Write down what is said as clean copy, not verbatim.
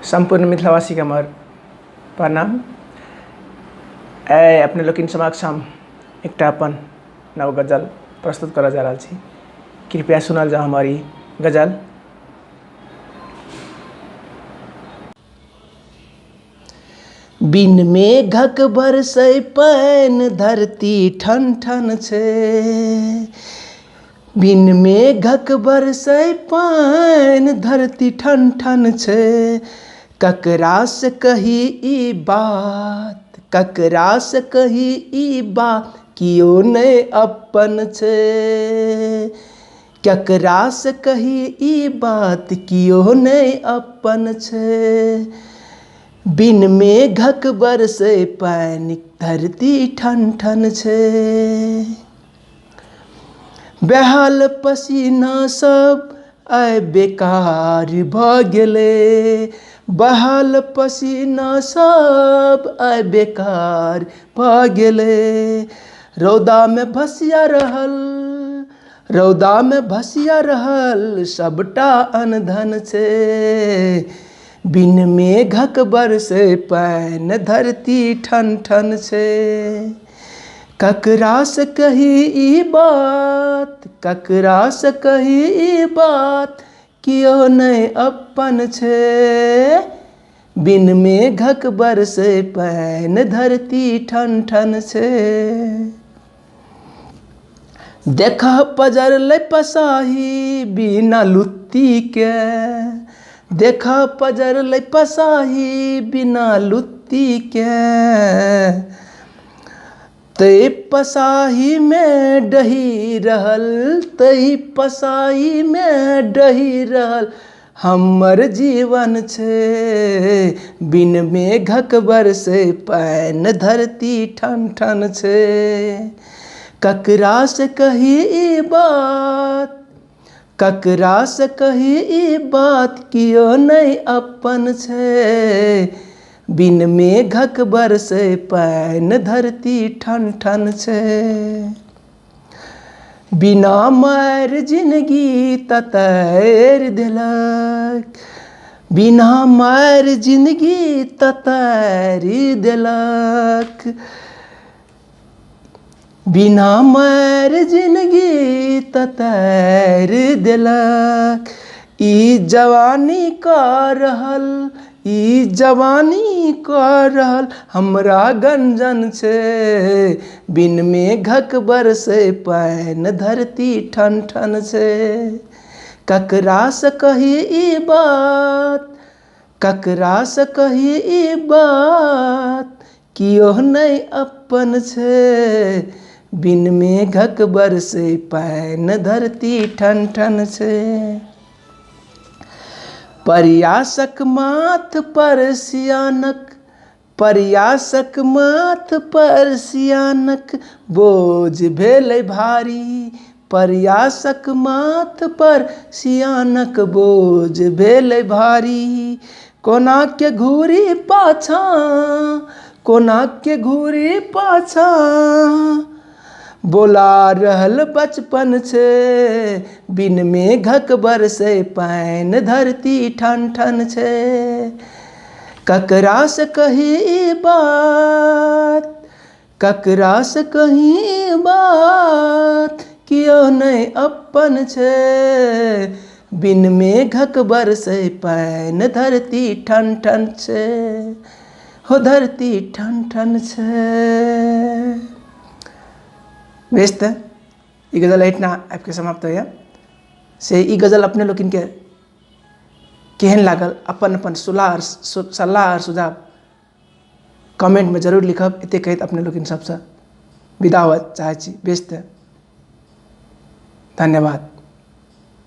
संपूर्ण मिथिलावासी का मोर प्रणाम। अपने लोग समक्ष हम एक अपन नव गजल प्रस्तुत करा जा रहा छी। कृपया सुनल जा हमारी गजल। बिन मेघक बरसै पानि धरती ठन ठन छे। बिन मेघक बरसै पानि धरती ठन ठन छे। ककरा से कही ई बात, ककरा से कही ई बात, कियो नहीं अपन छे। ककरा से कही ई बात, कियो नहीं अपन छे। बिन मेघक बरसै पानि धरती ठन ठन छे। बहल पसीना सब आइ बेकार भ गेले। बहल पसीना सब आइ बेकार भ गेले। रौदा में भसिया रहल, रौदा में भसिया रहल, सबटा अनधन छे। बिन मेघक बरसै पानि धरती ठन ठन छे। ककरा से कही ई बात, ककरा से कही ई बात, कियो नहीं अपन छे। बिन मेघक बरसै पानि धरती ठन ठन छे। देखा पजरलै पसाही बिना लुत्ती के। देखा पजरलै पसाही बिना लुत्ती के। तई पसाही में डही रहल, तई पसाही में डही रहल, हमर जीवन छे। बिन मेघक बरसै पानि धरती ठन ठन छे। ककरा से कही ई बात, ककरा से कही ई बात, कियो नहीं अपन छे। बिन मेघक बरसै पानि धरती ठन ठन छे। बिना मारि जिंदगी ततैर देलक, बिना मारि जिंदगी ततैर देलक। बिना मारि जिंदगी ततैर देलक। ई जवानी का रहल, ई जवानी का रहल, हमरा गंजन छे। बिन मेघक बरसै पानि धरती ठन ठन छे। ककरा से कही ई बात, ककरा से कही ई बात, कियो नहीं अपन छे। बिन मेघक बरसै पानि धरती ठन ठन छे। प्रयासक माथ पर सियानक, प्रयासक माथ पर सियानक बोझ भेलै भारी। प्रयासक माथ पर सियानक बोझ भेलै भारी। कोना के घूरी पाछा, कोना के घूरी पाछा, बोला रहल बचपन छे। बिन मेघक बरसै पानि धरती ठन ठन छे। ककरा से कही ई बात, ककरा से कही ई बात, कियो नहीं अपन छे। बिन मेघक बरसै पानि धरती ठन ठन छे। हो धरती ठन ठन छे। बेस्ट है ये गज़ल इतना आपके समाप्त हो से। ई गज़ल अपने लोग इनके केहन लागल अपन अपन सलाह और सुझाव कमेंट में जरूर लिखब। एते कहत अपने लोग इन सबसे विदा हुआ चाहे छी। बेस्ट है। धन्यवाद।